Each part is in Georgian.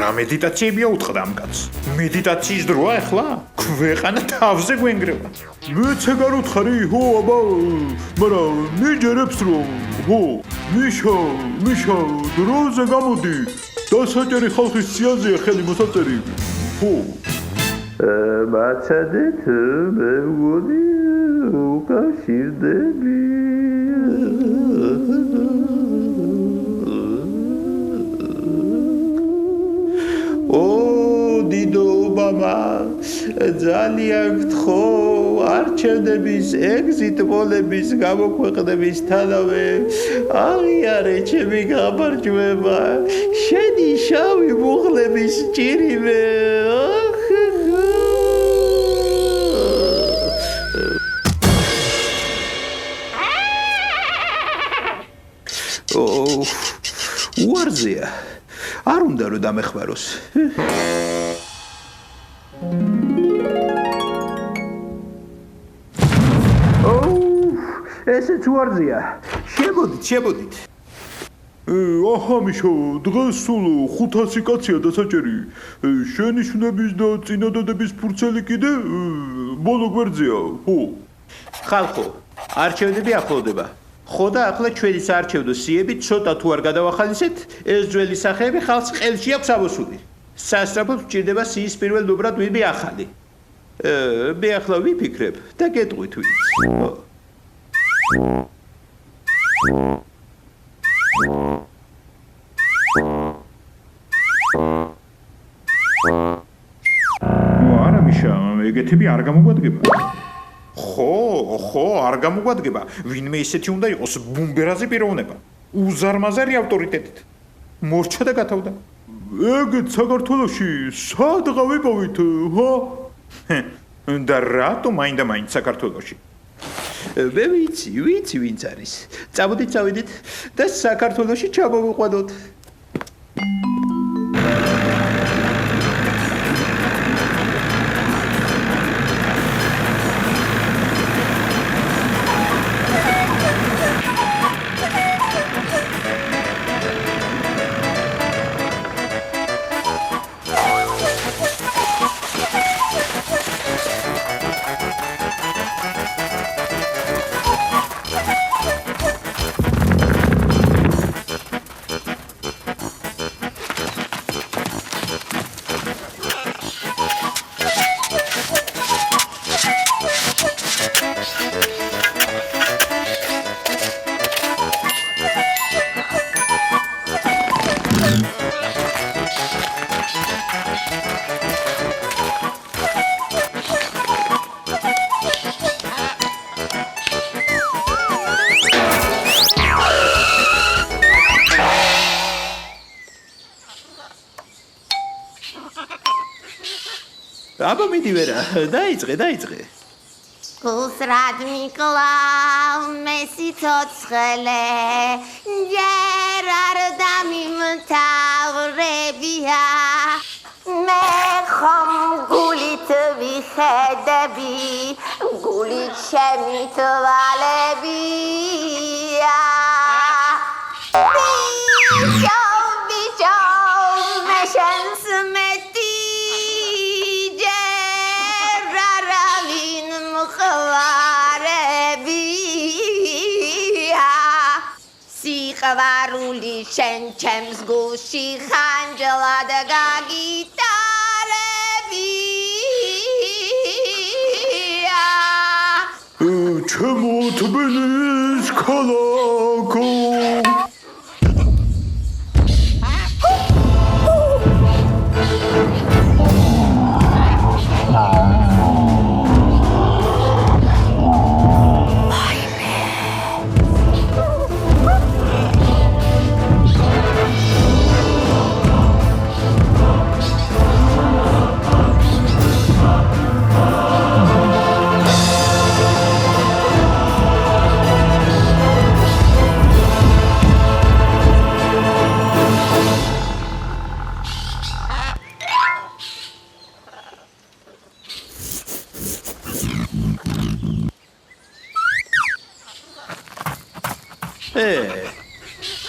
რა მედიტაციებია უთხრა ამ კაცს? მედიტაციის დროა ახლა? ქვეყანა თავზე გვენგრევა. მეც ეგარ უთხარი, ხო, აბა, მაგრამ მიჯერებს რომ, ხო, მიშა, დროზე გამოდი. დასაჭერი ხალხის სიაზეა ხელი მოსაწერი. ხო. მაცადეთ, მე მგონი უკავშირდები. დიდო უბამა, ძალიან გთხოვ, არჩევნების ეგზიტ პოლების გამოქვეყნების თანავე აღიარე ჩემი გამარჯვება, შენი შავი მუხლების ჭირივე. უარზეა, არ უნდა რომ დამეხმაროს. ესეც უარზეა. შემოდით. აჰა, მიშა, დღეს სულ 500 კაცია დასაჭერი. შენიშვნების და წინადადების ფურცელი კიდე ბოლო გვერდზეა, ხო. ხალხო, არჩევნები ახლოვდება. ხო და ახლა ჩვენი საარჩევნო სიები ცოტა თუ არ გადავახალისეთ, ეს ძველი სახეები ხალხს ყელში აქვს ამოსული. სასწრაფოდ გვჭირდება სიის პირველ ნომრად ვინმე ახალი. მე ახლა ვიფიქრებ და გეტყვით ვინც. არა მიშა, ეგეთები არ გამოგვადგება. ხო, არ გამოგვადგება. ვინმე ისეთი უნდა იყოს ბუმბერაზე პიროვნება. უზარმაზარი ავტორიტეტით. მორჩა და გათავდა. ეგეთ საქართველოში სადღა ვიპოვით, ხო? და რატო მაინდა-მაინც საქართველოში? მე ვიცი ვინც არის. წავიდით და საქართველოში ჩამოვიყვანოთ. აბა მიდი ვერა, დაიწყე. გულსრად მიკლავ მესი ცოცხლე, ჯერ არ დამიმთავრებია, მე ხომ გულით ვიხედები, გულით ჩემი თვალებია. ბიჭო, მე შენს მეტი სიყვარული შენ ჩემს გულში ხანჯლად გაგიტარებია. ჩემო თბილის ქალაქო.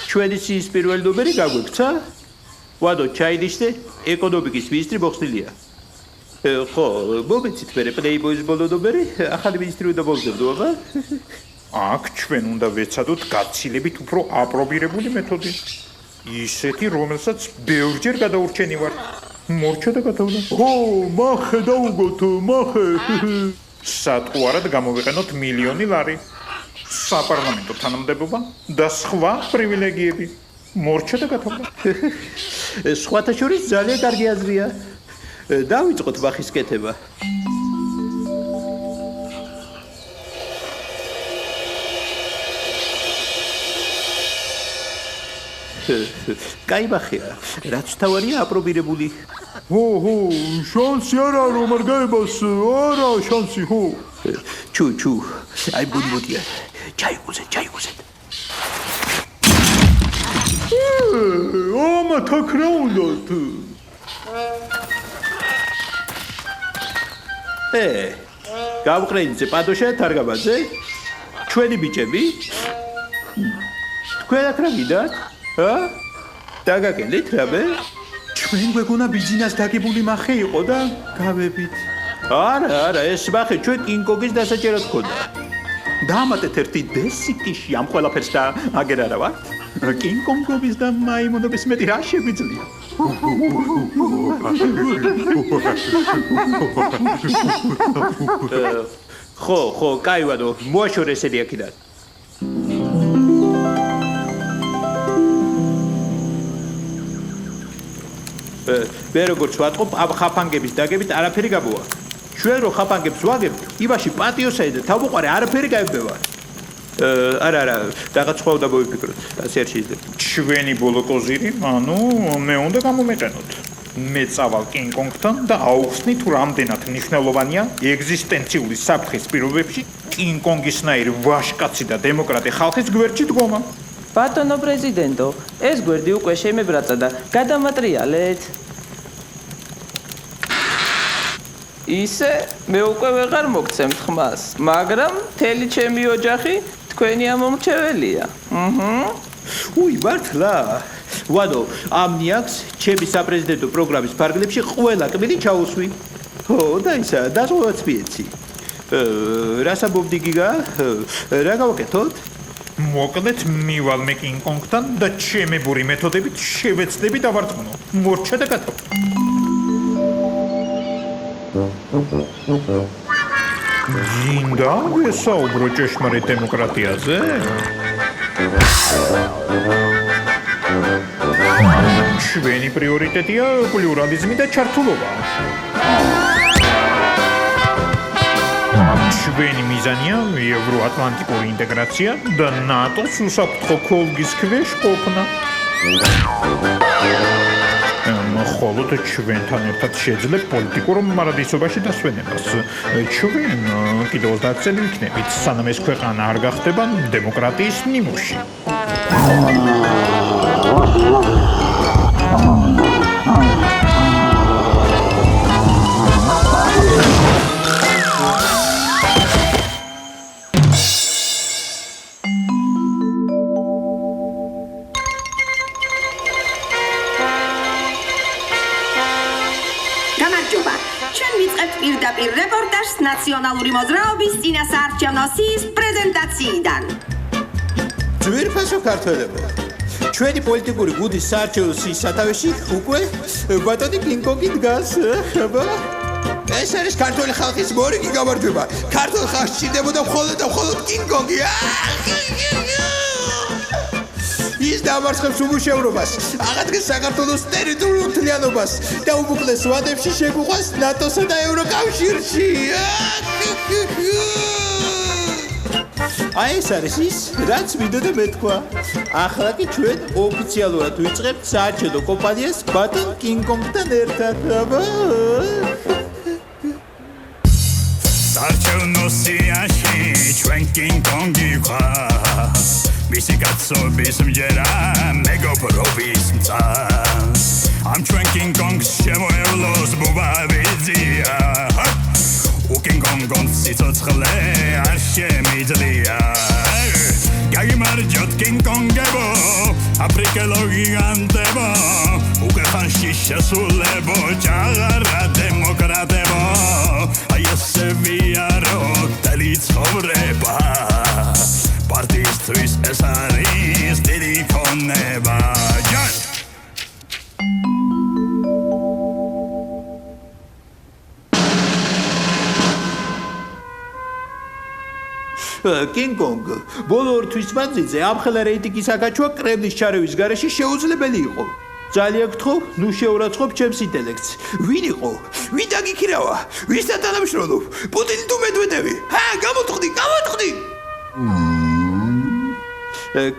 ჩვენი სიის პირველ ნომერი გაგვექცა? ვადო ჩაიდიშდე ეკონომიკის მინისტრი მოხსნილია. ხო, მომეცით მე პლეიბოის ბოლოდობერი, ახალი მინისტრი უნდა მოვგებდო, აბა. აქ ჩვენ უნდა ვეცადოთ გაცილებით უფრო აპრობირებული მეთოდი. ისეთი, რომელსაც ბევრჯერ გადაურჩენი ვარ. მორჩა და გადავლა. ხო, მახე დაუგოთ, მახე. სატყუარად გამოვიყენოთ მილიონი ლარი. საპარლამენტო თანამდებობა და სხვა პრივილეგიები. მორჩა და გადავლა. სხვათა შორის ძალიან კარგი აზრია. დავიწყოთ ბახის კეთება. კაი ბახია, რაც თავარია აპრობირებული. ხო, შანსი არა რომ არ გაებას, არა შანსი, ხო. ჩუ, აი ბუდბუდია. ჩაიგუზეთ. ამა თაქ რა უნდათ? გავყრენიძე პადოშა თარგამაძე. ჩვენი ბიჭები? თქვენ აქ რა გიდათ? დაგაკელით რამე? ჩვენ გვეგონა ბიზნეს დაგებული მახე იყო და გავებით. არა, ეს მახე ჩვენ კინგ-კონგის დასაჭერად ხოდა. დაამატეთ ერთი დესიტიში ამ ყველაფერს და აგერ არა ვარ? კინგ-კონგობის და მაიმუნობის მეტი რა შეგვიძლია? ხო, კაი ვადო, მოაშორე ესენი აქედან. მე როგორც ვატყობ, ამ ხაფანგების დაგებით არაფერი გამოვა. ჩვენ რო ხაფანგებს ვაგებთ, იმაში პატიოსაი და თავუყარე არაფერი გაებდება. არა, რაღაც სხვა უნდა მოვიფიქროთ. ასე არ შეიძლება. ჩვენი ბოლო კოზირი, ანუ მე უნდა გამომეყენოთ. მე წავალ კინგ-კონგთან და აუხსნი თუ რამდენად მნიშვნელოვანია ეგზისტენციული საფრთხის პირობებში კინგ-კონგისნაირი ვაშკაცი და დემოკრატი ხალხის გვერდში დგომა. ბატონო პრეზიდენტო, ეს გვერდი უკვე შემებრაცა და გადამატრიალეთ. ისე მე უკვე ვეღარ მოგცემთ ხმას, მაგრამ მთელი ჩემი ოჯახი თქვენი ამომრჩეველია. უი, მართლა? ვადო, ამ ნიაკს ჩემი საპრეზიდენტო პროგრამის ფარგლებში ყველა კბილი ჩაუსვი. ხო, და ისა, დაზღვევაც მიეცი. რას ამბობდი გიგა? რა გავაკეთოთ? მოკლედ მივალ მე კინგ-კონგთან და ჩემებური მეთოდებით შევეცდები დავარწმუნო. მორჩა და გადავლა. გინდა ვესაუბრო ჭეშმარიტ დემოკრატიაზე? ჩვენი პრიორიტეტია პლურალიზმი და ჩართულობა. ჩვენი მიზანია ევროატლანტიკური ინტეგრაცია და ნატოს უსაფრთხო ქოლგის ქვეშ ყოფნა. მხოლოდ ჩვენთან ერთად შეძლებ პოლიტიკურ მარადისობაში დასვენებას. ჩვენ კიდევ 30 წელი ვიქნებით, სანამ ეს ქვეყანა არ გახდება დემოკრატიის ნიმუში. პირდაპირ რეპორტაჟს ნაციონალური მოძრაობის წინასაარჩევნო სიის პრეზენტაციიდან. ძვირფასო ქართველებო, ჩვენი პოლიტიკური გუდის საარჩევნო სიის სათავეში უკვე ბატონი კინგ-კონგი დგას. ეს არის ქართული ხალხის მორიგი გამარჯვება. ქართულ ხალხს სჭირდებოდა მხოლოდ კინგ-კონგი. ის დამარცხებს უმუშევრობას, აღადგენს საქართველოს ტერიტორიულ მთლიანობას და უმოკლეს ვადებში შეგუყვანს ნატოსა და ევროკავშირში. აი ეს არის ის, რაც მინდოდა მეთქვა. ახლა კი ჩვენ ოფიციალურად ვიწყებთ საარჩევნო კამპანიას ბატონ კინგ-კონგთან ერთად. საარჩევნო სიაში ჩვენ კინგ-კონგი ვხართ. მისი კაცობის მჯერა მეგობრობის მწარს. ამ ჩვენ კინგ-კონგს შემოევლოს ბუბავიძია. უკინგ-კონგონს სიცოცხლე არ შემიძლია. გაგიმარჯოთ კინგ-კონგებო, აფრიკელო გიგანტებო უკვე ხანში შესულებო ჭაღარა დემოკრატებო აი ესე ვიარო დელი ცხოვრება პარტიისთვის ეს არის დიდი ქონება კინგ-კონგ, ბოლო 2 თვის მანძილზე ამხელა რეიტინგის აგაჩვა კრემლის ჩარევის გარეშე შეუძლებელი იყო. ძალიან გთხოვ, ნუ შეურაცხყოფ ჩემს ინტელექტს. ვინ იყო? ვინ დაგიქირავა? ვისთან თანამშრომლობ? პუტინი თუ მედვედევი? გამოთხვდი.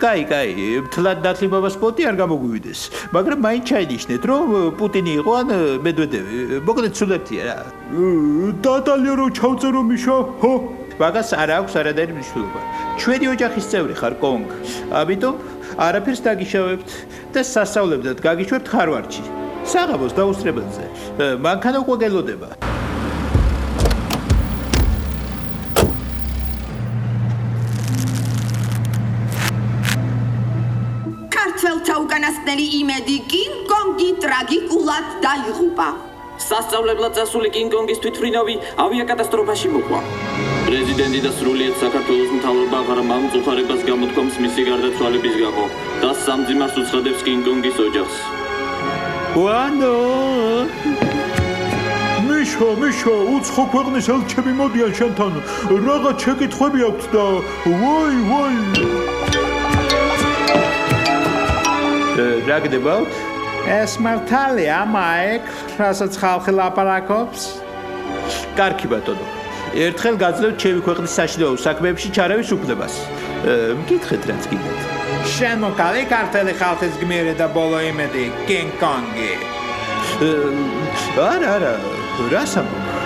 კაი, მთლად დათლი ბაბას პოტი არ გამოგვივიდეს, მაგრამ მაინც ჩაინიშნეთ, რომ პუტინი იყო ან მედვედევი. მოკლედ სულებთია რა. დადალია რომ ჩავწერო მიშა, ხო? მაგას არ აქვს არადაირი მნიშვნელობა. ჩვენი ოჯახის წევრი ხარ, კონგ. ამიტომ არაფერს დაგიშავებთ და სასწავლებლად გაგიშვებთ ხარვარდში. საღამოს დაუსწრებელზე. მანქანა უკვე გელოდება. ქართველთა უკანასკნელი იმედი კინგ-კონგი ტრაგიკულად დაიღუპა. სასწავლებლად წასული კინგ-კონგის თვითმფრინავი ავიაკატასტროფაში მოყვა. პრეზიდენტი და სრულიად საქართველოს მთავრობა ღრმა მწუხარებას გამოთქვამს მისი გარდაცვალების გამო და სამძიმარს უცხადებს კინგ-კონგის ოჯახს. ვანო! მიშა, უცხო ქვეყნის ელჩები მოდიან შენთან. რაღაც შეკითხვები აქვთ და ვაი. რა გდებავთ? ეს მართალია მაიკ, რასაც ხალხი ლაპარაკობს? კარგი ბატონო. ერთხელ გაძლევთ ჩემი ქვეყნის საშინაო საქმეებში ჩარავის უფლებას. მკითხეთ რაც გინდათ. შენ მოკალი ქართული ხალხის გმირი და ბოლო იმედი კინგ-კონგი. არა, რას ამბობ?